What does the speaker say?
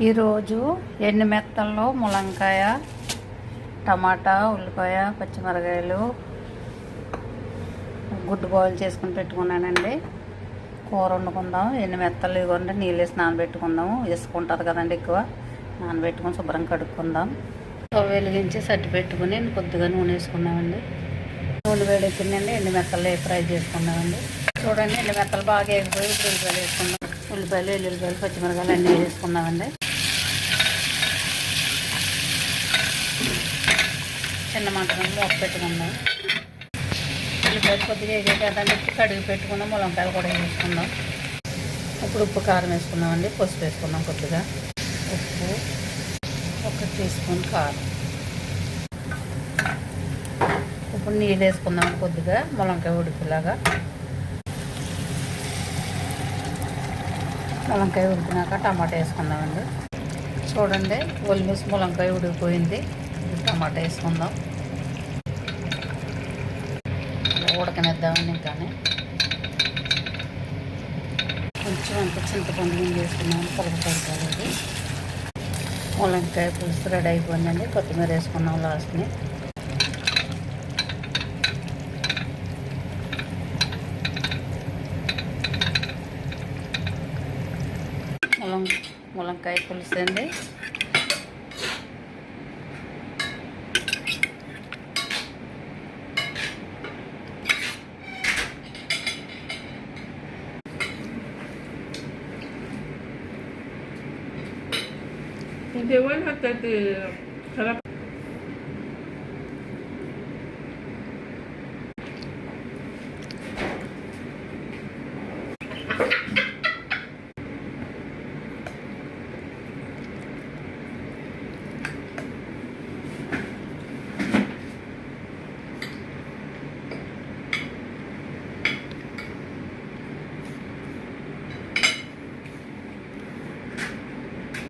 ఈరోజు ఎండు మెత్తల్లో ములంకాయ, టమాటా, ఉల్లిపాయ, పచ్చిమిరకాయలు గుడ్డు బాయిల్ చేసుకుని పెట్టుకున్నానండి. కూర వండుకుందాం. ఎండు మెత్తలు ఇవ్వండి, నీళ్ళు వేసి నానబెట్టుకుందాము. వేసుకుంటుంది కదండి, ఎక్కువ నానబెట్టుకుని శుభ్రం కడుక్కుందాం. స్టవ్ వెలిగించి సట్టి పెట్టుకుని కొద్దిగా నూనె వేసుకున్నామండి. నూనె వేడెక్కిందండి. ఎండు మెత్తలు ఫ్రై చేసుకున్నామండి. చూడండి, ఎండు మెత్తలు బాగా ఎగిపోయి ఉల్లిపాయలు వేసుకున్నాం. ఉల్లిపాయలు, ఎల్లుల్లిపాయలు, పచ్చిమిరకాయలు అన్నీ వేసుకున్నామండి. చిన్న మంటను మూత పెట్టుకుందాం. ఉల్లిపాయలు కొద్దిగా వేగాక కదండి, కడిగి పెట్టుకుందాం. ములంకాయలు కూడా వేసుకుందాం. ఇప్పుడు ఉప్పు, కారం వేసుకుందామండి. పసుపు వేసుకుందాం. కొద్దిగా ఉప్పు, 1 టీ స్పూన్ కారం. ఇప్పుడు నీళ్ళు వేసుకుందాం కొద్దిగా, ములంకాయ ఉడికిలాగా. ములంకాయ ఉడికినాక టమాటా వేసుకుందామండి. చూడండి, ఆల్మోస్ట్ ములంకాయ ఉడికిపోయింది. టమాటా వేసుకుందాం. ఉడకనిద్దామండి. ఇంకానే కొంచెం అంత చింతపండు నీళ్ళు వేసుకున్నాము. పులుపు పడుతుంది. ములంకాయ పులుసు రెడీ అయిపోయిందండి. కొత్తిమీర వేసుకున్నాం లాస్ట్ని. ములంకాయ పులుసు అండి. 근데 왜 할때